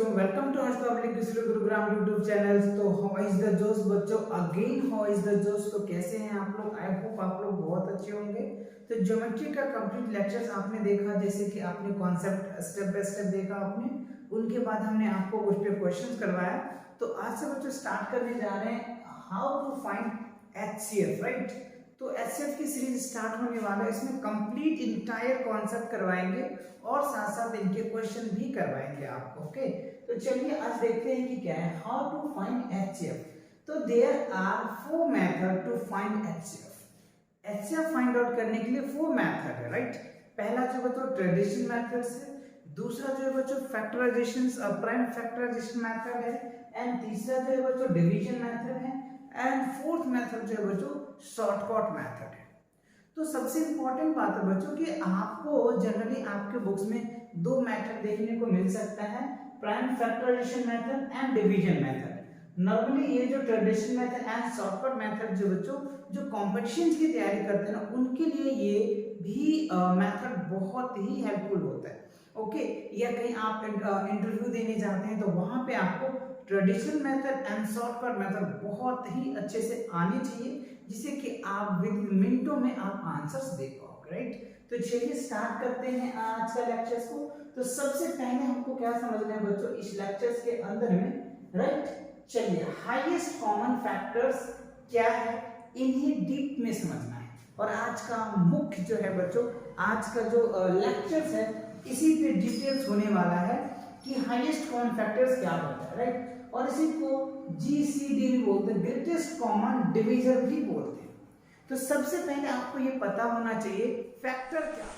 Welcome to आज public Gurugram YouTube channel. तो how is the जोश बच्चों, अगेन हाउ इज द जोश। तो कैसे हैं आप लोग? आई होप आप लोग बहुत अच्छे होंगे। तो ज्योमेट्री का कंप्लीट लेक्चर्स आपने देखा, जैसे कि आपने कॉन्सेप्ट स्टेप बाय स्टेप देखा आपने, उनके बाद हमने आपको उस पर क्वेश्चंस करवाया। तो आज से बच्चों स्टार्ट करने जा रहे हैं how to find HCF, right. तो एचसीएफ की सीरीज स्टार्ट होने वाला है, इसमें कंप्लीट इंटायर कॉन्सेप्ट करवाएंगे और साथ साथ इनके क्वेश्चन भी करवाएंगे आपको। ओके, तो चलिए आज देखते हैं कि क्या है हाउ टू फाइंड एचसीएफ। तो there are 4 method to find HCF. HCF find out करने के लिए 4 मेथड है, राइट। पहला जो बच्चों ट्रेडिशनल मेथड है, दूसरा जो है बच्चों फैक्टराइजेशन प्राइम फैक्टराइजेशन मेथड है, एंड तीसरा जो है बच्चों डिवीजन मेथड है, एंड फोर्थ मेथड जो है बच्चों शॉर्टकट मेथड है। तो सबसे इंपॉर्टेंट बात है बच्चों कि आपको जनरली आपके बुक्स में 2 मेथड देखने को मिल सकता है, prime factorization method and division method. Normally ये जो traditional method and shortcut method जो बच्चों जो कॉम्पिटिशन्स की तैयारी करते हैं ना, उनके लिए ये भी मेथड बहुत ही हेल्पफुल होता है। ओके, या कहीं आप इंटरव्यू देने जाते हैं तो वहां पे आपको traditional method and shortcut method बहुत ही अच्छे से आनी चाहिए, जिससे कि आप विद मिनटों में आप आंसर्स दे पाओगे, राइट। तो चलिए स्टार्ट करते हैं आज का लेक्चर्स को। तो सबसे पहले हमको क्या समझना है बच्चों इस लेक्चर्स के अंदर में, राइट। चलिए हाईएस्ट कॉमन फैक्टर्स क्या है, इन्हें डीप में समझना है। और आज का मुख्य जो है बच्चों, आज का जो लेक्चर्स है इसी पे डिटेल्स होने वाला है कि हाईएस्ट कॉमन फैक्टर्स क्या होता है, राइट। और इसी को जीसीडी भी बोलते हैं, ग्रेटेस्ट कॉमन डिवीजर भी बोलते हैं। तो सबसे पहले आपको ये पता होना चाहिए फैक्टर क्या है।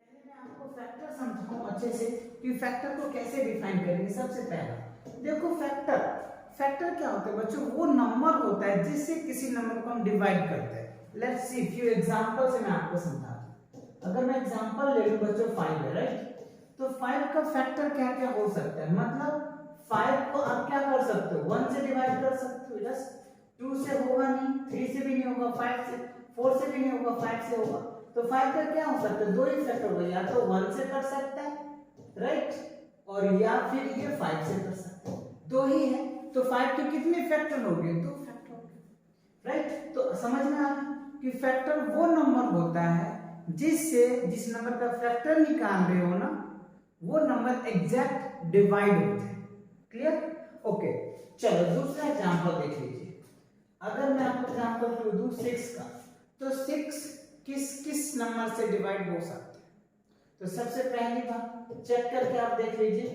पहले मैं आपको फैक्टर समझाऊं अच्छे से कि फैक्टर को कैसे डिफाइन करेंगे। सबसे पहला देखो फैक्टर क्या होता है बच्चों, वो नंबर होता है जिससे किसी नंबर को हम डिवाइड करते हैं। लेट्स सी फ्यू एग्जांपल से मैं आपको समझाता हूं। अगर मैं एग्जांपल ले लूं बच्चों 5 है, राइट। तो 5 का फैक्टर क्या क्या हो सकता है, मतलब 5 को आप क्या कर सकते हो, 1 से डिवाइड कर सकते हो, जस्ट 2 से होगा नहीं, 3 से भी नहीं होगा, 5 से 4 से भी नहीं होगा, 5 से होगा। तो 5 का क्या हो सकता है, 2 ही फैक्टर होगा, या तो 1 से कर सकता है, राइट, और या फिर ये 5 से कर सकता है, 2 ही है। तो 5 के कितने फैक्टर हो गए, 2 फैक्टर हो गए, राइट। तो समझ में आ गया कि फैक्टर वो नंबर होता है जिससे जिस नंबर का फैक्टर निकाल रहे हो ना, वो नंबर एग्जैक्ट डिवाइड होते हैं। क्लियर? ओके, चलो दूसरा एग्जांपल देख लीजिए। अगर मैं आपको एग्जांपल दूं 6 का, तो 6 किस किस नंबर से डिवाइड हो सकता है। तो सबसे पहली बात चेक करके आप देख लीजिए,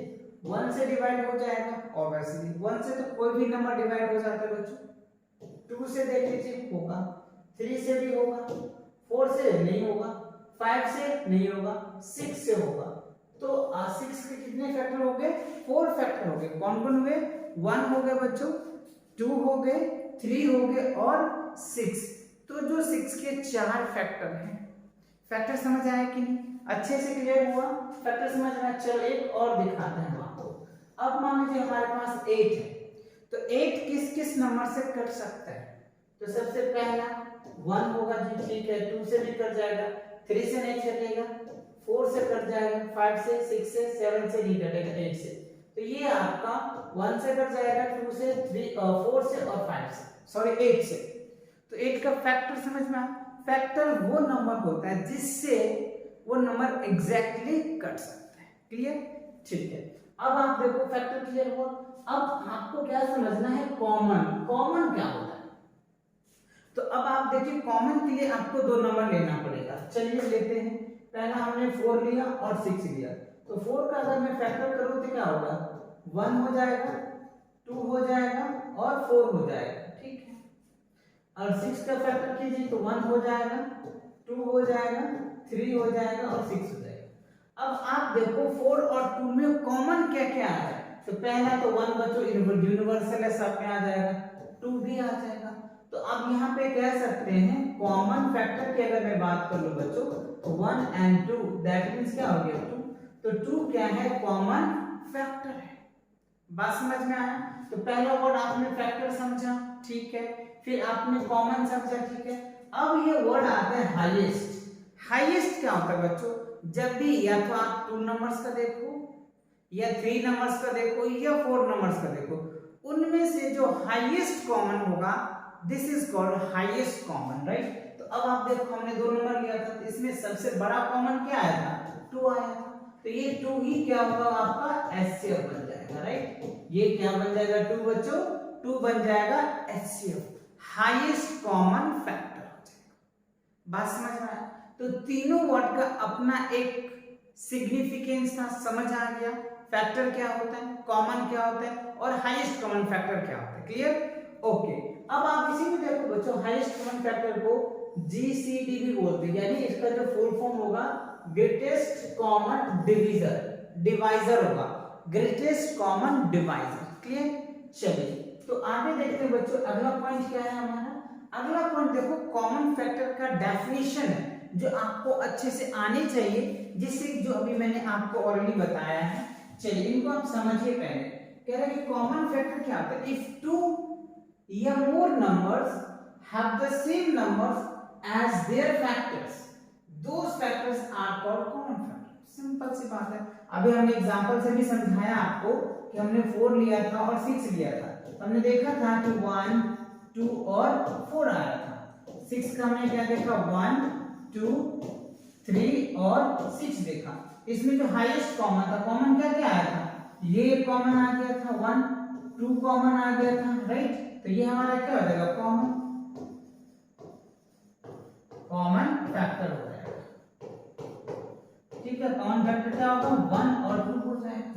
1 से डिवाइड हो जाएगा ऑब्वियसली, 1 से तो कोई भी नंबर डिवाइड हो जाता है बच्चों। 2 से देख लीजिए होगा, 3 से भी होगा, 4 से नहीं होगा, 5 से नहीं होगा, 6 से होगा। तो 6 के कितने फैक्टर हो गए, 4 फैक्टर हो गए। कौन कौन हुए, 1 हो गए बच्चों, 2 हो गए, 3 हो गए और 6। तो जो 6 के 4 फैक्टर हैं। फैक्टर समझ आया कि नहीं, अच्छे से क्लियर हुआ फैक्टर समझ में। चलो एक और दिखाते हैं आपको। अब मान लीजिए हमारे पास 8 है, तो 8 किस किस नंबर से कट सकता है। तो सबसे पहला 1 होगा जी, ठीक है, 2 से भी कट जाएगा, 3 से नहीं कटेगा, 4 से कट जाएगा, 5 से, 6 से, 7 से नहीं कटेगा, 8 से। तो ये आपका 1 से कट जाएगा, 2 से, 4 से और 5 से, सॉरी 8 से। तो 8 का फैक्टर समझ में आया। फैक्टर वो नंबर होता है जिससे वो नंबर एग्जैक्टली कट सकता है। क्लियर? ठीक है, अब आप देखो फैक्टर क्लियर हुआ। अब आपको क्या समझना है, कॉमन क्या होता है। तो अब आप देखिए कॉमन के लिए आपको 2 नंबर लेना पड़ेगा। चलिए लेते हैं, पहला हमने 4 लिया और 6 लिया। तो 4 का अगर मैं फैक्टर करूं तो क्या होगा, 1 हो जाएगा, 2 हो जाएगा और 4 हो जाएगा, ठीक है। और 6 का फैक्टर कीजिए तो 1 हो जाएगा, 2 हो जाएगा, 3 हो जाएगा और 6 हो जाएगा। अब आप देखो 4 और 2 में कॉमन क्या क्या आ रहा है। तो पहला तो 1 बच्चों यूनिवर्सल है, सब में आ जाएगा, 2 भी आ जाएगा। तो अब यहाँ पे कह सकते हैं कॉमन फैक्टर की अगर मैं बात कर लूं बच्चों, तो 1 एंड 2 दैट मींस क्या हो गया 2। तो 2 क्या है, कॉमन फैक्टर है। बात समझ में आया। तो पहला वर्ड आपने फैक्टर समझा, ठीक है, फिर आपने कॉमन समझा, ठीक है। अब ये वर्ड आता है हाईएस्ट। हाईएस्ट क्या होता है बच्चों? जब भी या तो आप 2 नंबर्स का देखो या 3 नंबर्स का देखो या 4 नंबर्स का देखो, उनमें से जो हाईएस्ट कॉमन होगा this is called highest common, right. तो अब आप देखो हमने 2 नंबर लिया था, तो इसमें सबसे बड़ा कॉमन क्या आया था? 2 आया था। तो ये 2 ही क्या होगा? आपका एचसीएफ बन जाएगा, राइट। ये क्या बन जाएगा 2 बच्चों? 2 बन जाएगा एचसीएफ, हाईएस्ट कॉमन फैक्टर हो जाएगा। बात समझ में आया? तो तीनों वर्ड का अपना एक सिग्निफिकेंस था, समझ आ गया। फैक्टर क्या होता है, कॉमन क्या होता है और हाईएस्ट कॉमन फैक्टर क्या होता है, क्लियर? ओके। अब आप इसी में देखो बच्चों, हाईएस्ट कॉमन फैक्टर को जीसीडी भी बोलते हैं, यानी इसका जो फुल फॉर्म होगा ग्रेटेस्ट कॉमन डिवाइजर होगा, ग्रेटेस्ट कॉमन डिवाइजर, क्लियर? चलिए तो आगे देखते हैं बच्चों, अगला पॉइंट क्या है हमारा? अगला पॉइंट देखो, कॉमन फैक्टर का डेफिनेशन है जो आपको अच्छे से आनी चाहिए, जिससे जो अभी मैंने आपको ऑलरेडी बताया है। चलिए इनको आप समझिए। पहले कह रहे हैं कि कॉमन फैक्टर क्या होता है? इफ 2 या more numbers have the same numbers as their factors, those factors are called common factor. Simple सी बात है। अभी हमने एग्जांपल से भी समझाया आपको कि हमने 4 लिया था और 6 लिया था। हमने देखा था कि 1, 2 और 4 आया था। 6 का हमने क्या देखा? 1, 2, 3 और 6 देखा। इसमें जो हाईएस्ट कॉमन था, कॉमन क्या क्या आया था? ये कॉमन आ गया था 1, 2 कॉमन आ गया था, राइट। तो ये हमारा क्या हो जाएगा? कॉमन फैक्टर हो जाएगा, ठीक है। कॉमन फैक्टर क्या होगा? 1 और 2 हो जाएगा,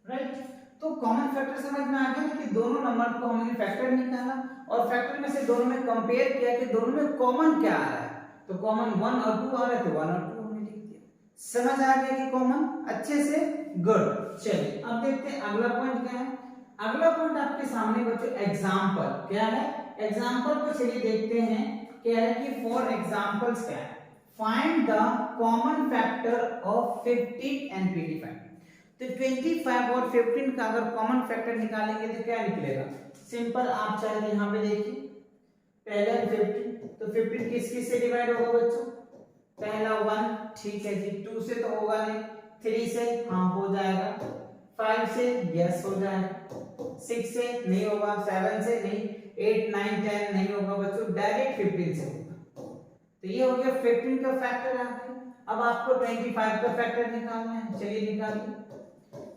राइट। तो कॉमन फैक्टर समझ में आ गया ना कि दोनों नंबर को हमने फैक्टर निकाला और फैक्टर में से दोनों में कंपेयर किया कि दोनों में कॉमन क्या आ रहा है। तो कॉमन 1 और 2 आ रहे थे, 1 और 2 हमने लिख दिया। समझ आ गया कि कॉमन अच्छे से? गुड। चलिए अब देखते हैं अगला पॉइंट क्या है। अगला पॉइंट आपके सामने बच्चों एग्जांपल क्या है? एग्जांपल को चलिए देखते हैं। क्या है कि फॉर एग्जांपल्स क्या है? Find the common factor of 15 and 25। तो 25 और 15 का अगर कॉमन फैक्टर निकालेंगे तो क्या निकलेगा? सिंपल, आप चाहे यहाँ पे देखिए, पहले 15, तो 15 किस किस से डिवाइड होगा बच्चों? पहला 1, ठीक है जी, 2 से तो होगा नहीं, 3 से हाँ हो जाएगा, 5 से यस हो जाएगा, 6 से नहीं होगा, 7 से नहीं, 8, 9, 10 नहीं होगा बच्चों, डायरेक्ट 15 से होगा। तो ये हो गया 15 का फैक्टर आ गया। अब आपको 25 का फैक्टर निकालना है, चलिए निकालिए।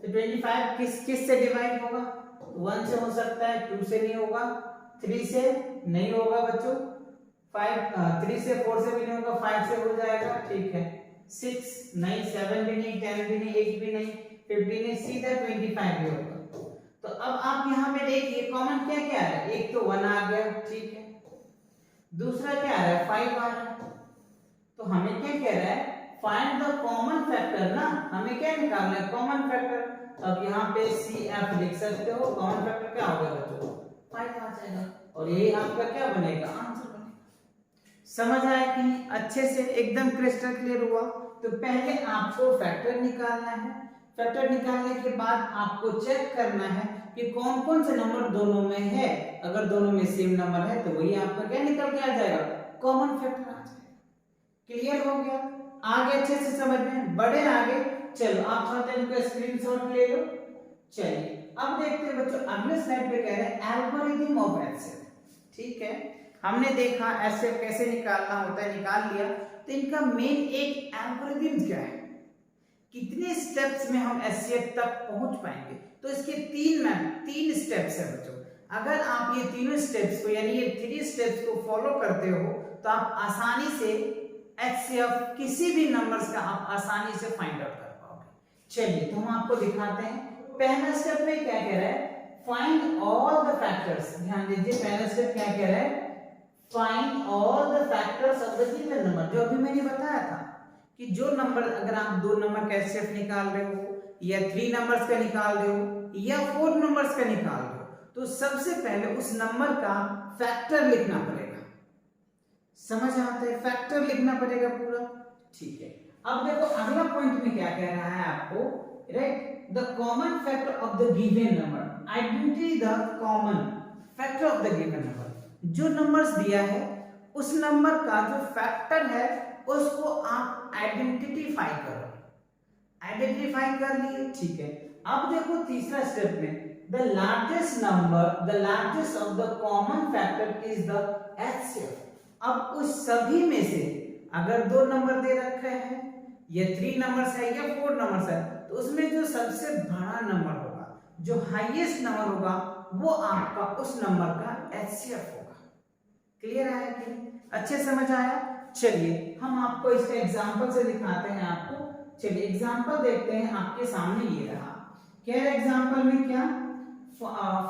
तो 25 किस किस से डिवाइड होगा? 1 से हो सकता है, 2 से नहीं होगा, 3 से नहीं होगा बच्चों, 3 से 4 से भी नहीं होगा, 5 से हो जाएगा, ठीक है, 6 नहीं, 7 भी नहीं, 10 भी नहीं, 8 भी नहीं, 15 नहीं, सीधा 25 ही होगा। तो अब आप यहाँ पे देखिए कॉमन क्या क्या है? एक तो 1 आ गया, ठीक है, दूसरा क्या आ रहा है? 5 आ रहा है। तो हमें क्या कह रहा है? फाइंड द कॉमन फैक्टर ना, हमें क्या निकालना है? Common factor. अब यहाँ पे CF लिख सकते हो, कॉमन फैक्टर क्या होगा बच्चों? 5 आ जाएगा और ये आपका क्या बनेगा? आंसर बनेगा। समझ आया कि अच्छे से एकदम क्रिस्टल क्लियर हुआ? तो पहले आपको फैक्टर निकालना है, फैक्टर निकालने के बाद आपको चेक करना है कि कौन कौन से नंबर दोनों में है। अगर दोनों में सेम नंबर है तो वही आपका क्या निकल के आ जाएगा? कॉमन फैक्टर आ जाएगा। क्लियर हो गया? आगे अच्छे से समझ में बढ़े आगे। चलो आप चाहते हैं इनका स्क्रीनशॉट ले लो। चलिए अब देखते हैं बच्चों, अगले स्लाइड पे कह रहे हैं एल्गोरिथम ऑफ एचसीएफ। ठीक है, हमने देखा एचसीएफ कैसे निकालना होता है, निकाल लिया। तो इनका मेन एक एल्गोरिथम क्या है, कितने स्टेप्स में हम एचसीएफ तक पहुंच पाएंगे। तो इसके तीन स्टेप्स है बच्चों। अगर आप ये तीनों स्टेप्स को यानी ये 3 स्टेप्स को फॉलो करते हो तो आप आसानी से एचसीएफ किसी भी नंबर्स का आप आसानी से फाइंड आउट कर पाओगे। चलिए तो हम आपको दिखाते हैं। पहला स्टेप में क्या कह रहा है? Find all the factors. ध्यान दीजिए पहला स्टेप क्या कह रहा है? Find all the factors of the given number. जो अभी मैंने बताया था कि जो नंबर, अगर आप 2 नंबर का एचसीएफ निकाल रहे हो या 3 नंबर्स का निकाल रहे हो या 4 नंबर्स का निकाल रहे हो, तो सबसे पहले उस नंबर का फैक्टर लिखना पड़ेगा। समझ आता है? फैक्टर लिखना पड़ेगा पूरा। ठीक है, अब देखो अगला पॉइंट में क्या कह रहा है आपको, right? The common factor of the given number, identify the common factor of the given number. जो नंबर्स दिया है उस नंबर का जो फैक्टर है उसको आप आइडेंटिफाई करो। आइडेंटिफाई कर लिए, ठीक है। अब देखो तीसरा स्टेप में the largest number, the largest of the common factor is the HCF। अब उस सभी में से अगर 2 नंबर दे रखे हैं, ये 3 नंबर्स है या 4 नंबर्स है, तो उसमें जो सबसे बड़ा नंबर होगा, जो हाईएस्ट नंबर होगा, वो आपका उस नंबर का HCF होगा। क्लियर है कि अच्छे समझ आया? चलिए हम आपको इसका एग्जांपल से दिखाते हैं आपको। चलिए एग्जांपल देखते हैं, आपके सामने ये रहा। क्या है एग्जांपल में? क्या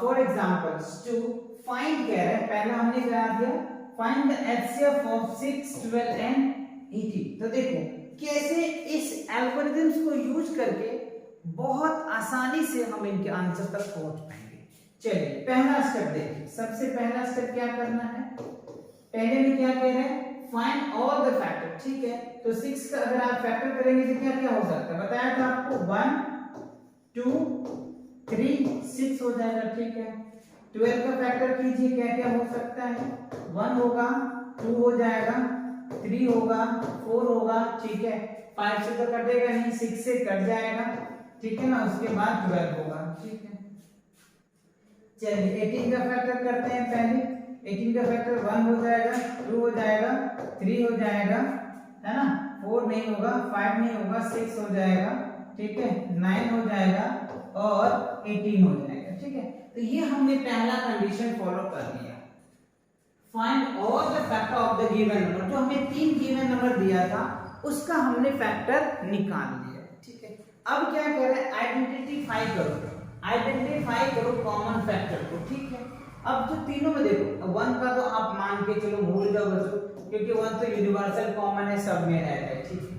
फॉर एग्जांपल्स टू फाइंड कह रहे हैं, पहला हमने क्या दिया, find the HCF of 6, 12 and 18। तो देखो कैसे इस एल्गोरिथम्स को यूज करके बहुत आसानी से हम इनके आंसर तक पहुंच पाएंगे। चलिए पहला स्टेप देखिए। सबसे पहला स्टेप क्या करना है? पहले में क्या कह रहे हैं? फाइंड ऑल द फैक्टर, ठीक है। तो 6 का अगर आप फैक्टर करेंगे तो क्या क्या हो सकता है? बताया था आपको 1 2 3 6 हो जाएगा, ठीक है। 12 का फैक्टर कीजिए, क्या क्या हो सकता है? 1 होगा, 2 हो जाएगा, 3 होगा, 4 होगा, ठीक है। 5 से तो कटेगा नहीं, 6 से कट जाएगा, ठीक है ना। उसके बाद 12 होगा, ठीक है। चलिए 18 का फैक्टर करते हैं पहले। 18 का फैक्टर 1 हो जाएगा, 2 हो जाएगा, 3 हो जाएगा, है ना। 4 नहीं होगा, 5 नहीं होगा, 6 हो जाएगा, ठीक है। 9 हो जाएगा और 18 हो जाएगा, ठीक है। तो ये हमने पहला कंडीशन फॉलो कर लिया। Find all the factor of the given number. जो हमें 3 गिवन नंबर दिया था उसका हमने फैक्टर निकाल लिया, ठीक है। अब क्या कर रहे हैं? आइडेंटिफाई करो, आइडेंटिफाई करो कॉमन फैक्टर को, ठीक है। अब जो तीनों में देखो 1 का तो आप मान के चलो भूल जाओ बच्चों, क्योंकि 1 तो यूनिवर्सल कॉमन है, सब में रहता है, ठीक है।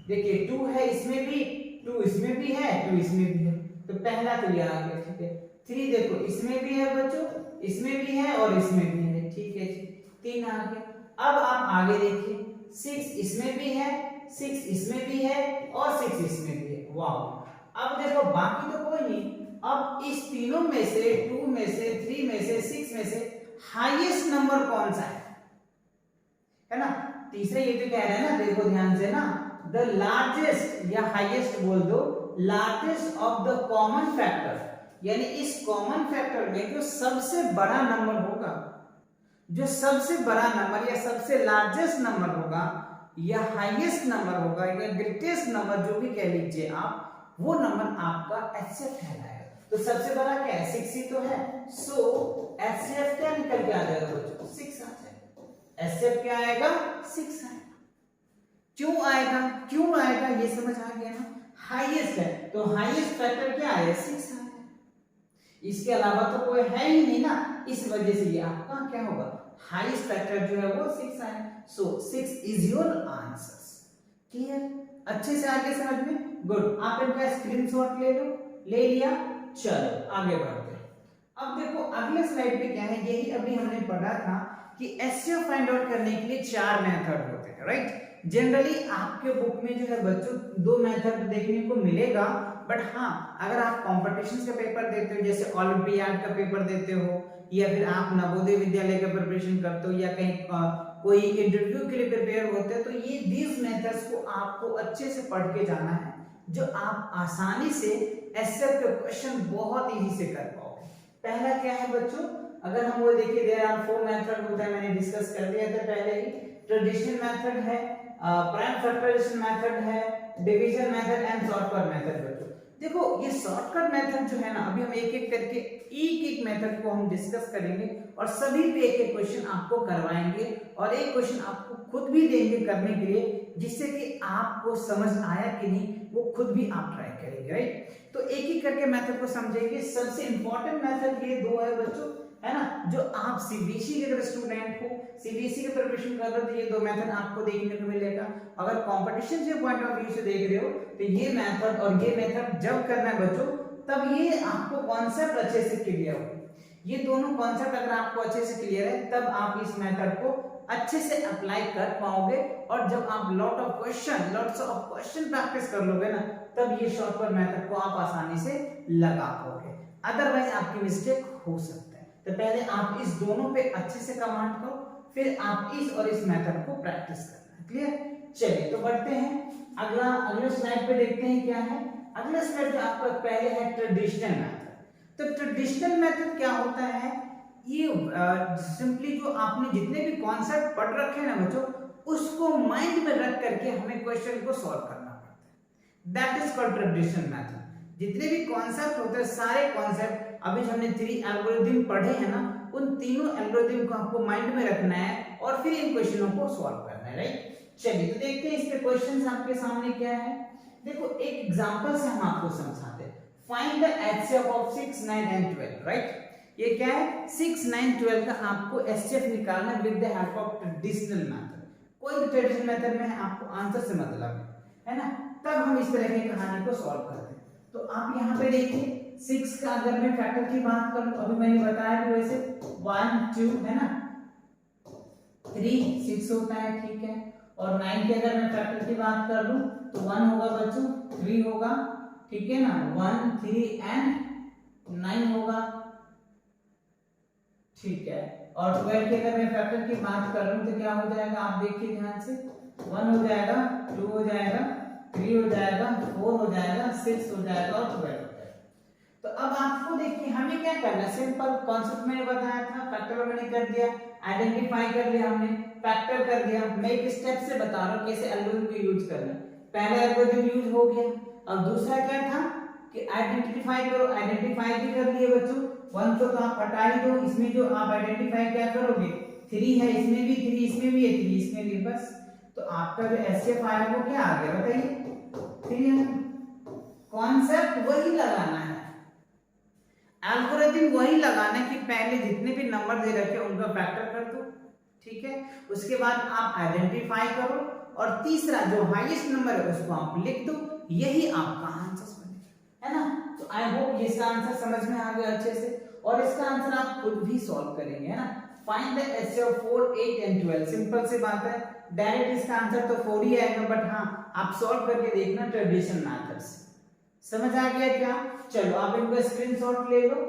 देखिए 2 है, इसमें भी 2, इसमें भी है, 2 इसमें भी है, तो पहला तो ये आ गया, ठीक है। 3 देखो इसमें भी है बच्चों, इसमें भी है और इसमें भी है, ठीक है। 3 आ गया। अब आप आगे देखिए 6 इसमें भी है, 6 इसमें भी है और 6 इसमें भी है। वाह। अब देखो बाकी तो कोई नहीं। अब इस तीनों में से 2 में से 3 में से 6 में से हाईएस्ट नंबर कौन सा है ना। तीसरा ये तो कह रहे हैं ना, देखो ध्यान से ना, द लार्जेस्ट या हाईएस्ट बोल दो, largest of the common factor, यानी इस कॉमन फैक्टर में जो सबसे बड़ा नंबर होगा, जो सबसे बड़ा नंबर या सबसे लार्जेस्ट नंबर होगा या हाईएस्ट नंबर होगा या ग्रेटेस्ट नंबर, जो भी कह लीजिए आप, वो नंबर आपका HCF कहलाएगा। तो सबसे बड़ा क्या है? 6 ही तो है। सो HCF क्या निकल के आ जाएगा बच्चों? 6 आ जाएगा। HCF क्या आएगा? 6 आएगा। क्यों आएगा? क्यों आएगा ये समझ आ गया ना। हाईएस्ट है तो हाईएस्ट फैक्टर क्या है? 6 आएगा। इसके अलावा तो कोई है ही नहीं ना, इस वजह से ये आपका क्या होगा? हाईएस्ट फैक्टर जो है वो 6 आएगा। सो 6 इज योर आंसर। क्लियर? अच्छे से आगे समझ में? गुड। आप इनका स्क्रीनशॉट ले लो। ले लिया? चलो आगे बढ़ते हैं। अब देखो अगले स्लाइड पे क्या है, यही अभी हमने पढ़ा था कि HCF फाइंड आउट करने के लिए 4 मेथड होते हैं, राइट। जनरली आपके बुक में जो है बच्चों 2 मेथड देखने को मिलेगा, बट हाँ अगर आप कॉम्पिटिशन का पेपर देते हो, जैसे ओलंपियाड का पेपर देते हो या फिर आप नवोदय विद्यालय का प्रिपरेशन करते हो या कहीं कोई इंटरव्यू के लिए प्रिपेयर होते हैं, तो ये दीज मेथड्स को आपको अच्छे से पढ़ के जाना है, जो आप आसानी से HCF के क्वेश्चन बहुत इजी से कर पाओगे। पहला क्या है बच्चों? अगर हम वो देखिए, देयर आर 4 मेथड होता है, मैंने डिस्कस कर दिया था पहले ही। ट्रेडिशनल मेथड है, प्राइम फैक्टराइजेशन मेथड है, division method and shortcut method. बच्चों देखो ये शॉर्टकट मेथड जो है ना, अभी हम एक एक करके एक मेथड को हम डिस्कस करेंगे और सभी पे एक क्वेश्चन आपको करवाएंगे और एक क्वेश्चन आपको खुद भी देंगे करने के लिए, जिससे कि आपको समझ आया कि नहीं वो खुद भी आप ट्राई करेंगे, राइट। तो एक एक करके मेथड को समझेंगे। सबसे इंपॉर्टेंट मेथड ये 2 है बच्चों, है ना, जो आप सीबीएसई के अगर स्टूडेंट हो, सीबीएसई के प्रिपरेशन कर रहे हो, तो ये 2 मेथड आपको देखने को मिलेगा। अगर कंपटीशन के पॉइंट ऑफ व्यू से देख रहे हो तो ये मेथड और ये मेथड जब करना है बच्चों, तब ये आपको कॉन्सेप्ट अच्छे से क्लियर हो। ये दोनों कॉन्सेप्ट अगर आपको अच्छे से क्लियर है, तब आप इस मेथड को अच्छे से अप्लाई कर पाओगे। और जब आप लॉट्स ऑफ क्वेश्चन प्रैक्टिस कर लोगे ना, तब ये शॉर्टकट मेथड को आप आसानी से लगा पाओगे। अदरवाइज आपकी मिस्टेक हो सकता है। तो पहले आप इस दोनों पे अच्छे से कमांड करो, फिर आप इस और इस मेथड को प्रैक्टिस करना। क्लियर? चलिए तो बढ़ते हैं अगले स्लाइड पे देखते हैं क्या है। अगला स्लाइड जो आपका पहले है ट्रेडिशनल मेथड। तो ट्रेडिशनल मेथड क्या होता है, ये सिंपली जो आपने जितने भी कॉन्सेप्ट पढ़ रखे हैं ना बच्चों, उसको माइंड में रख करके हमें क्वेश्चन को सॉल्व करना पड़ता है। That is called traditional method. जितने भी कॉन्सेप्ट होते हैं, सारे कॉन्सेप्ट अभी जो हमने 3 एल्गोरिथम पढ़े हैं ना, उन तीनों एल्गोरिथम को आपको माइंड में रखना है और फिर इन क्वेश्चनों को सॉल्व करना है। राइट? चलिए तो देखते हैं इस पे क्वेश्चंस आपके सामने क्या है। देखो एक एग्जांपल से हम आपको समझाते हैं। Find the HCF of 6, 9 and 12। Right? ये क्या है, 6, 9, 12 का आपको एचसीएफ निकालना with the help of traditional method. कोई भी ट्रेडिशनल मेथड में आपको आंसर से मतलब है ना, तब हम इस तरह की कहानी को सॉल्व करते हैं। तो आप यहाँ पे देखिए 6 का अगर मैं फैक्टर की बात करूं, अभी मैंने बताया कि वैसे 1 2 है ना, 3 6 होता है, ठीक है। और 9 की अगर मैं फैक्टर की बात कर लूं तो 1 होगा बच्चों, 3 होगा, ठीक है ना, 1 3 एंड 9 होगा, ठीक है। और 12 की अगर मैं फैक्टर की बात कर लूं तो क्या हो जाएगा, आप देखिए ध्यान से, 1 हो जाएगा, 2 हो जाएगा, 3 हो जाएगा, 4 हो जाएगा, 6 हो जाएगा और 12 हो जाएगा। तो अब आपको देखिए हमें क्या करना है, सिंपल कॉन्सेप्ट मैंने बताया था, फैक्टर मैंने कर दिया, आइडेंटिफाई कर लिया हमने, फैक्टर कर दिया। मैं एक स्टेप से बता रहा हूं कैसे एल्गोरिथम को यूज करना है। पहला एल्गोरिथम यूज हो गया, अब दूसरा क्या था कि आइडेंटिफाई करो, आइडेंटिफाई भी कर लिए बच्चों। 1 को तो आप हटा ही दो, इसमें जो आप आइडेंटिफाई क्या करोगे, 3 है, इसमें भी 3, इसमें भी है 3, इसमें भी, बस। तो आपका जो एचसीएफ आया वो क्या आ गया बताइए, 3 है। कॉन्सेप्ट वही लगाना है, एल्गोरिथम वही लगाना है कि पहले जितने भी नंबर दे रखे उनका फैक्टर कर दो, ठीक है। उसके बाद आप आइडेंटिफाई करो और तीसरा जो हाईएस्ट नंबर है उसको आप लिख दो, यही आपका आंसर बनेगा, है ना। तो आई होप इसका आंसर समझ में आ गया अच्छे से, और इसका आंसर आप खुद भी सॉल्व करेंगे, है ना। Find the HCF of 4, 8 and 12। Simple सी बात है, डायरेक्ट इसका आंसर तो 4 ही आएगा, बट हाँ आप सॉल्व करके देखना ट्रेडिशनल मेथड से। समझ आ गया क्या? चलो आप इनको स्क्रीनशॉट ले लो,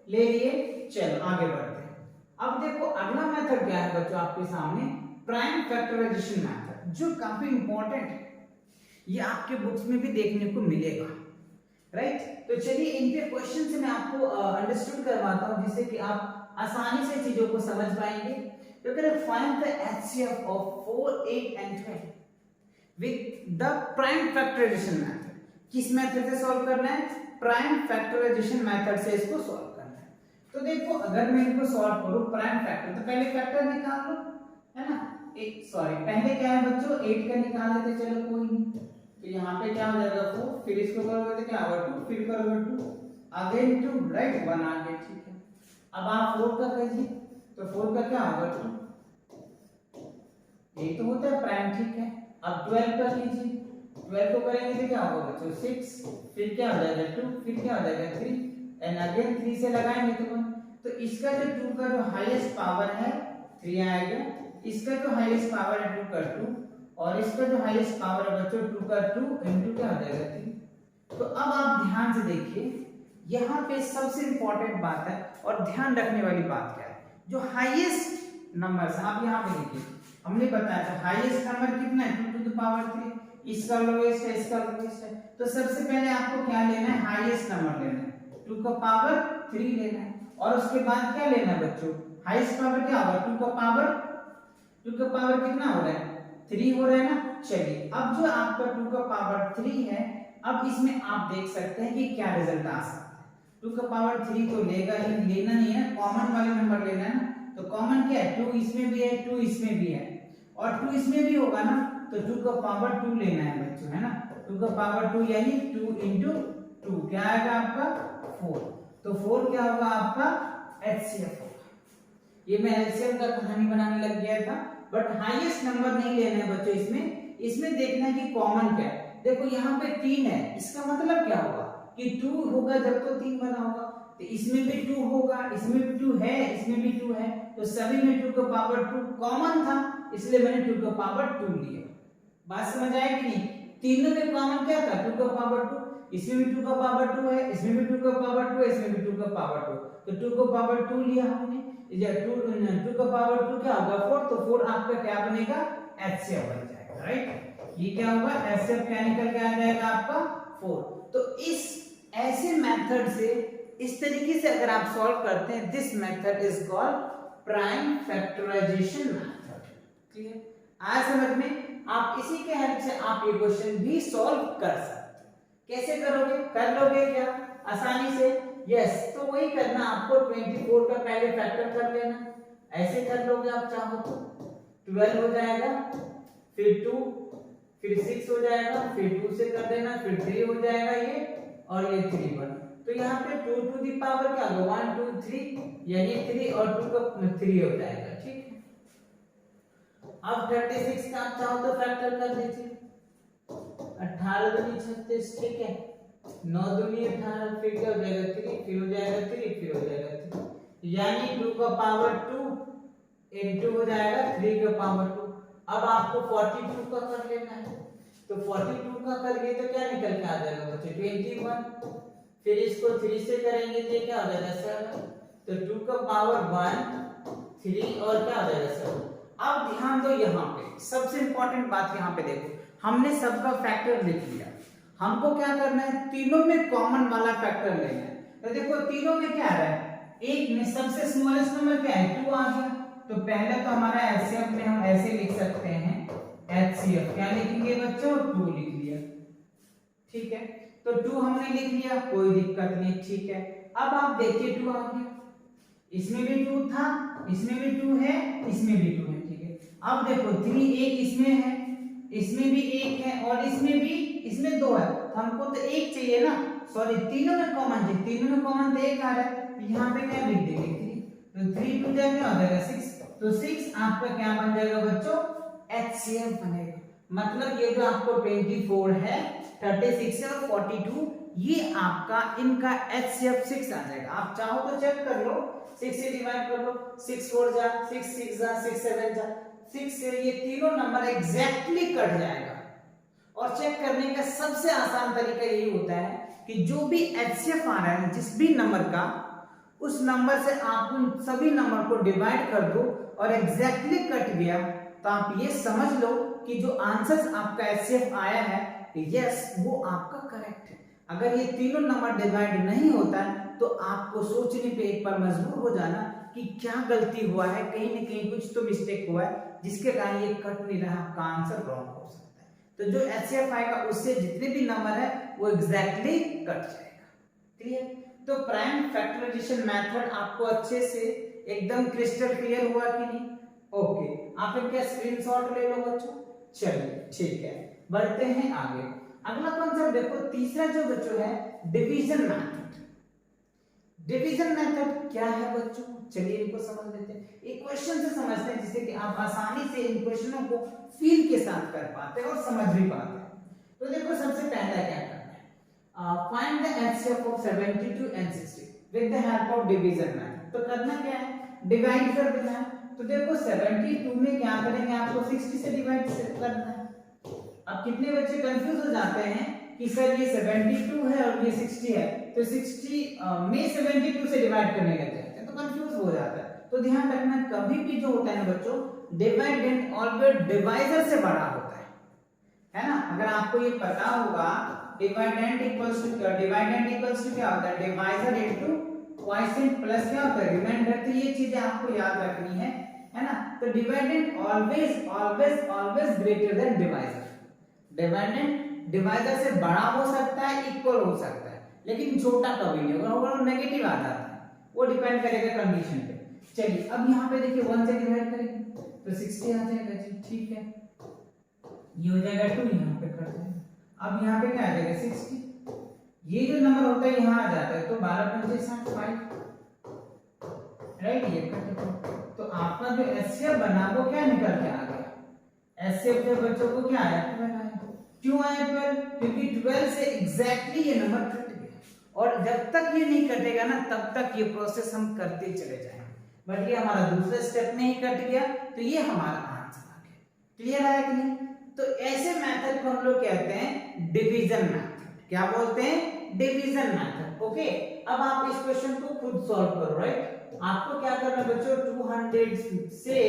ले लिए, चलो आगे बढ़ते हैं। अब देखो अगला मेथड क्या है बच्चों आपके सामने, प्राइम फैक्टराइजेशन मेथड, जो काफी इंपॉर्टेंट है, ये आपके बुक्स में भी देखने को मिलेगा। राइट? तो चलिए इनके क्वेश्चन से मैं आपको अंडरस्टूड करवाता हूं, जिससे कि आप आसानी से चीजों को समझ पाएंगे। तो कह रहे find the HCF of 4, 8 and 12 with the prime factorization method. किस मेथड से सॉल्व करना है? प्राइम फैक्टराइजेशन मेथड से इसको सॉल्व करना है। तो देखो अगर मैं इनको सॉल्व करूं प्राइम फैक्टर, तो पहले फैक्टर निकाल लो, है ना। पहले क्या है बच्चों, 8 का निकाल लेते, चलो कोई नहीं। तो यहाँ पे क्या हो जाएगा 4, फिर इसको करोगे तो क्या होगा 2, फिर करोगे 2 अगेन 2, राइट, 1 आ गया, ठीक है। अब आप 4 का कीजिए, तो 4 का क्या होगा 2, ये तो होता है प्राइम, ठीक है। अब 12 का कीजिए, 12 को करेंगे तो क्या होगा बच्चों 6, फिर क्या हो जाएगा 2, फिर क्या हो जाएगा 3 एंड अगेन 3 से लगाएंगे तो 1। तो इसका जो 2 का जो हाईएस्ट पावर है 3 आएगा, इसका जो हाईएस्ट पावर है 2 का 2, और इसका जो हाईएस्ट पावर है बच्चों 2 का 2 इनटू क्या हो जाएगा 3। तो अब आप ध्यान से देखिए, यहाँ पे सबसे इंपॉर्टेंट बात है और ध्यान रखने वाली बात क्या है, जो हाईएस्ट नंबर है आप यहाँ पे देखिए, हमने बताया था हाईएस्ट नंबर कितना है 2 टू द पावर 3, इसका लोएस्ट है, इसका लोएस्ट है। तो सबसे पहले आपको क्या लेना है, हाईएस्ट नंबर लेना है, 2 का पावर 3 लेना है, और उसके बाद क्या लेना है बच्चों, हाईएस्ट पावर क्या होगा 2 का पावर कितना हो रहा है 3 हो रहा है ना। चलिए अब जो आपका 2 का पावर 3 है, अब इसमें आप देख सकते हैं कि क्या रिजल्ट आ सकता है। 2 का पावर 3 तो लेगा ही, लेना नहीं है, कॉमन वाले नंबर लेना है ना। तो कॉमन क्या है, 2 इसमें भी है, 2 इसमें भी है, और 2 इसमें भी होगा ना, तो 2 का पावर 2 लेना है बच्चों, है ना। 2 का पावर 2 यानी 2 इंटू 2 क्या आएगा आपका 4। तो 4 क्या होगा आपका एचसीएफ होगा। ये मैं एचसीएफ का कहानी बनाने लग गया था, बट हाईएस्ट नंबर नहीं लेना है बच्चों, इसमें देखना है कि कॉमन क्या है। देखो यहाँ पे 3 है, इसका मतलब क्या होगा कि 2 होगा जब तो 3 बना होगा, तो इसमें भी 2 होगा, इसमें भी 2 है, इसमें भी 2 है, तो सभी में 2 का पावर 2 कॉमन था, इसलिए मैंने 2 का पावर 2 लिया। बात समझ आए कि नहीं? तीनों में कॉमन क्या था 2 का पावर 2, इसमें भी 2 का पावर 2 है, इसमें भी 2 का पावर 2 है, इसमें भी 2 का पावर 2, तो 2 का पावर 2 लिया हमने। या 2 का पावर 2 क्या होगा 4, तो 4 आपका क्या बनेगा HCF बन जाएगा, राइट। ये क्या होगा HCF क्या निकल के आ जाएगा आपका 4। तो इस ऐसे मेथड से इस तरीके से अगर आप सॉल्व करते हैं, this method is called prime factorization method. Clear, आया समझ में। आप इसी के हेल्प से आप ये क्वेश्चन भी सॉल्व कर सकते हैं। कैसे करोगे, कर लोगे क्या आसानी से? यस, तो वही करना आपको, 24 का पहले फैक्टर कर लेना, ऐसे कर लोगे आप चाहो तो 12 हो जाएगा, फिर 2, फिर 6 हो जाएगा, फिर 2 से कर देना, फिर 3 हो जाएगा ये, और ये 3 1। तो यहाँ पे 2 टू दी पावर क्या होगा 1 2 3, यानी 3 और 2 का 3 हो जाएगा, ठीक है। अब 36 का आप चाहो तो फैक्टर कर लीजिए, 18 दूनी 36, ठीक है, 9 दूनी 18, फिर क्या हो जाएगा 3, फिर हो जाएगा 3, फिर हो जाएगा 3, यानी 2 का पावर 2 इनटू हो जाएगा 3 का पावर 2। अब आपको 42 का कर लेना है, तो 42 का करिए तो क्या निकल के आ जाएगा बच्चे 21, फिर इसको 3 से करेंगे तो क्या हो जाएगा 7, तो 2 का पावर 1 3 और क्या हो जाएगा 7। अब ध्यान दो, यहाँ पे सबसे इंपॉर्टेंट बात यहाँ पे देखो, हमने सबका फैक्टर लिख लिया, हमको क्या करना है तीनों में कॉमन वाला फैक्टर लेना है। तो देखो तीनों में क्या आ रहा है, एक में सबसे स्मॉलेस्ट नंबर क्या है 2 आ गया, तो पहले तो हमारा HCF में हम ऐसे लिख सकते हैं, HCF क्या लिखेंगे बच्चों 2 लिख लिया, ठीक है। तो 2 हमने लिख लिया, कोई दिक्कत नहीं, ठीक है। अब आप देखिए 2 आ गया, इसमें भी 2 था, इसमें भी 2 है, इसमें भी 2 है, ठीक है। अब देखो 3 एक इसमें है, इसमें भी 1 है, और इसमें भी, इसमें 2 है, तो हमको तो 1 चाहिए ना, सॉरी तीनों में कॉमन चाहिए, तीनों में कॉमन तो 1 आ रहा है, तो यहाँ पे क्या लिख देंगे 3, तो 3 2 क्या हो जाएगा 6, तो 6 आपका क्या बन जाएगा बच्चों HCF बनेगा। मतलब ये जो आपको 24 है, 36 है और 42, ये आपका इनका HCF 6 आ जाएगा। आप चाहो तो चेक कर लो, 6 से डिवाइड कर लो, 6 4 जा 6 6 जा 6 7 जा 6 से ये तीनों नंबर एग्जैक्टली कट जाएगा। और चेक करने का सबसे आसान तरीका यही होता है कि जो भी HCF आ रहा है जिस भी नंबर का, उस नंबर से आप उन सभी नंबर को डिवाइड कर दो और एग्जैक्टली कट गया, तो आप ये समझ लो कि जो आंसर आपका HCF आया है, यस वो आपका करेक्ट है। अगर ये तीनों नंबर डिवाइड नहीं होता है तो आपको सोचने पे एक बार मजबूर हो जाना कि क्या गलती हुआ है, कहीं ना कहीं कुछ तो मिस्टेक हुआ है जिसके कारण ये कट नहीं रहा, आपका आंसर रॉन्ग हो सकता है। तो जो HCF आएगा उससे जितने भी नंबर है वो एग्जैक्टली कट जाएगा। क्लियर? तो प्राइम फैक्टराइजेशन मेथड आपको अच्छे से एकदम क्रिस्टल क्लियर हुआ कि नहीं? ओके, आप इनका स्क्रीनशॉट ले लो बच्चों। चलिए ठीक है, बढ़ते हैं आगे। अगला कॉन्सेप्ट देखो, तीसरा जो बच्चों है डिवीजन मेथड। डिवीजन मेथड क्या है बच्चों? चलिए इनको समझ लेते हैं, एक क्वेश्चन से समझते हैं जिससे कि आप आसानी से इन क्वेश्चनों को फील के साथ कर पाते हैं और समझ भी पाते हैं। तो देखो सबसे पहला क्या करना है, find the HCF of 72 and 60 with the help of division method. तो करना क्या है, डिवाइड कर देना है। तो देखो 72 में क्या करेंगे, आपको 60 से डिवाइड करना है। अब कितने बच्चे कंफ्यूज हो जाते हैं कि सर ये 72 है और ये 60 है, तो 60 में 72 से डिवाइड करने लग जाते हैं, तो कंफ्यूज हो जाता है। तो ध्यान रखना, कभी भी जो होता है ना बच्चों, डिवाइडेंड ऑलवेज डिवाइजर से बड़ा होता है ना। अगर आपको ये पता होगा डिवाइडेंड इक्वल्स टू क्या, डिवाइडेंड इक्वल्स टू क्या होता है, डिवाइजर इनटू क्वोशिएंट प्लस क्या होता है, रिमाइंडर। तो ये चीजें आपको याद रखनी है ना। तो dividend always always always greater than divisor. Dividend divisor से बड़ा हो सकता है, इक्वल हो सकता है, लेकिन छोटा कभी नहीं होगा, वो नेगेटिव आ जाता है, वो डिपेंड करेगा कंडीशन पे। चलिए अब यहाँ पे देखिए 1 से डिवाइड करेंगे तो 60 आ जाएगा जी, ठीक है। ये हो जाएगा 2, यहाँ पे कर देंगे। अब यहाँ पे क्या आ जाएगा 60, ये जो नंबर होता है यहाँ आ जाता है, तो 12 5 5, राइट, ये कट। तो आपका जो HCF बना वो क्या निकल के आ गया, HCF जो बच्चों को क्या आया, 12 आया। क्यों आया 12? क्योंकि 12 से एग्जैक्टली ये नंबर कट गया, और जब तक ये नहीं कटेगा ना तब तक ये प्रोसेस हम करते चले जाएंगे। बट ये हमारा दूसरे स्टेप में ही कट गया, तो ये हमारा आंसर आ गया। क्लियर है कि नहीं? तो ऐसे मेथड को हम लोग कहते हैं डिवीजन मेथड। क्या बोलते हैं? Division method. ओके, अब आप इस क्वेश्चन को खुद सॉल्व करो, राइट। आपको क्या करना है बच्चों, 200 से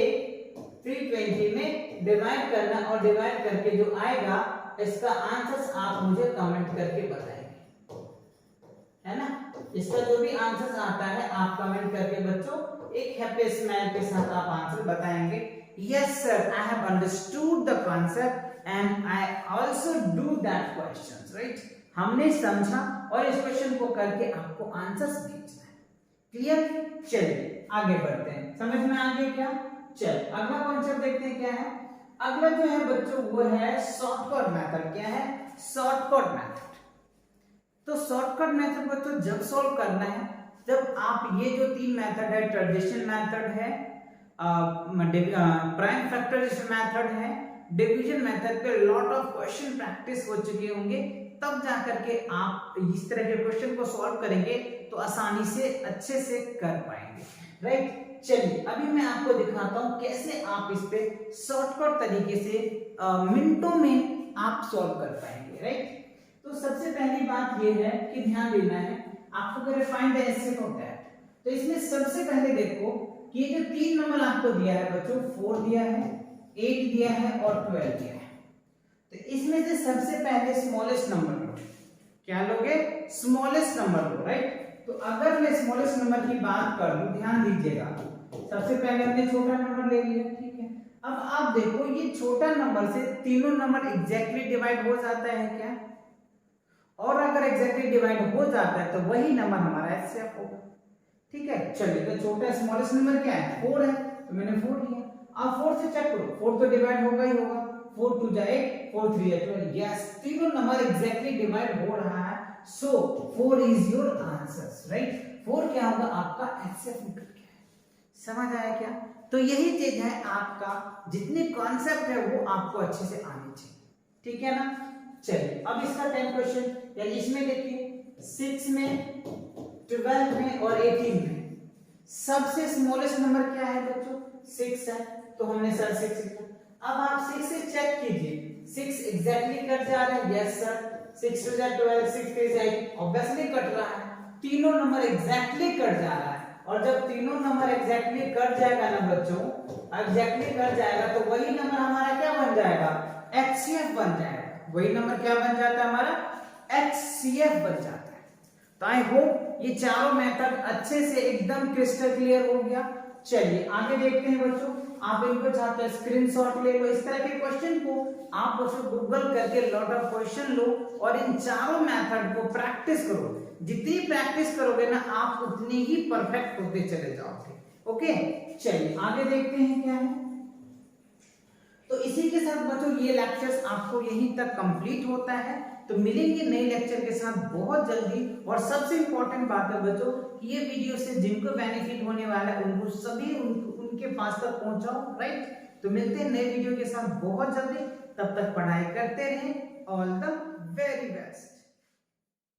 320 में डिवाइड करना, और डिवाइड करके जो आएगा इसका आंसर्स आप मुझे कमेंट करके बताएंगे, है ना। इसका जो भी आंसर्स आता है आप कमेंट करके बच्चों एक हैप्पी स्माइल के साथ आप आंसर बताएंगे। Yes sir, I have understood the concept and I also do that questions, right. हमने समझा और इस क्वेश्चन को करके आपको आंसर्स भेजना है। क्लियर? चलिए आगे बढ़ते हैं, समझ में आ गया क्या? चल अगला कॉन्सेप्ट देखते हैं क्या है। अगला जो है बच्चों वो है शॉर्टकट मेथड। क्या है? Shortcut method. तो शॉर्टकट मेथड बच्चों जब सॉल्व करना है, जब आप ये जो तीन मेथड है, ट्रेडिशनल मेथड है, प्राइम फैक्टराइजेशन मेथड है, डिवीजन मेथड पे लॉट ऑफ क्वेश्चन प्रैक्टिस हो चुके होंगे, तब जाकर के आप इस तरह के क्वेश्चन को सॉल्व करेंगे तो आसानी से अच्छे से कर पाएंगे, राइट। चलिए अभी मैं आपको दिखाता हूं कैसे आप इस पे शॉर्टकट तरीके से मिनटों में आप सॉल्व कर पाएंगे, राइट। तो सबसे पहली बात ये है कि ध्यान देना है आपको, अगर find the HCF of that, तो इसमें सबसे पहले देखो कि ये जो तीन नंबर आपको दिया है बच्चों, 4 दिया है, 8 दिया है और 12 दिया है, तो इसमें से सबसे पहले स्मॉलेस्ट नंबर लो। क्या लोगे? स्मॉलेस्ट नंबर लो, राइट। तो अगर मैं स्मॉलेस्ट नंबर की बात करूं, ध्यान दीजिएगा, सबसे पहले हमने छोटा नंबर ले लिया, ठीक है। अब आप देखो ये छोटा नंबर से तीनों नंबर एग्जैक्टली डिवाइड हो जाता है क्या? और अगर एग्जैक्टली डिवाइड हो जाता है तो वही नंबर हमारा एचसीएफ होगा, ठीक है। चलिए तो छोटा स्मॉलेस्ट नंबर क्या है? 4 है, तो मैंने 4 लिया। अब 4 से चेक करो, 4 तो डिवाइड होगा ही होगा, 4 2 जा 8, 4 3 जा 12, यस, तीनों नंबर एग्जैक्टली डिवाइड हो रहा है, सो 4 इज योर आंसर, राइट। 4 क्या होगा? आपका एचसीएफ निकल गया है। समझ आया क्या? तो यही चीज है, आपका जितने कॉन्सेप्ट है वो आपको अच्छे से आने चाहिए, ठीक है ना। चलिए अब इसका 10 क्वेश्चन, यानी इसमें देखिए 6 में, 12 में और 18 में सबसे स्मॉलेस्ट नंबर क्या है बच्चों? 6 है, तो हमने सर 6 लिखा। अब आप 6 से चेक कीजिए, 6 एग्जैक्टली कट जा रहा है, यस सर, 6 2 जा 12, 6 3 जा 8, ऑब्वियसली कट रहा है, तीनों नंबर एग्जैक्टली कट जा रहा है। और जब तीनों नंबर एग्जैक्टली कट जाएगा ना बच्चों, एग्जैक्टली कट जाएगा तो वही नंबर हमारा क्या बन जाएगा? एचसीएफ बन जाएगा। वही नंबर क्या बन जाता है? हमारा एचसीएफ बन जाता है। तो आई होप ये चारों मेथड अच्छे से एकदम क्रिस्टल क्लियर हो गया। चलिए आगे देखते हैं बच्चों, आप इनको चाहते हैं स्क्रीनशॉट ले लो, इस तरह के क्वेश्चन को आप बच्चों गूगल करके लॉट ऑफ क्वेश्चन लो और इन चारों मेथड को प्रैक्टिस करो। जितनी प्रैक्टिस करोगे ना आप उतनी ही परफेक्ट होते चले जाओगे, ओके। चलिए आगे देखते हैं क्या है। तो इसी के साथ बच्चों ये लेक्चर्स आपको यहीं तक कंप्लीट होता है, तो मिलेंगे नए लेक्चर के साथ बहुत जल्दी। और सबसे इंपॉर्टेंट बात है बच्चों, ये वीडियो से जिनको बेनिफिट होने वाला है उनको सभी उनके पास तक पहुंचाओ, राइट। तो मिलते हैं नए वीडियो के साथ बहुत जल्दी, तब तक पढ़ाई करते रहें। All the very best.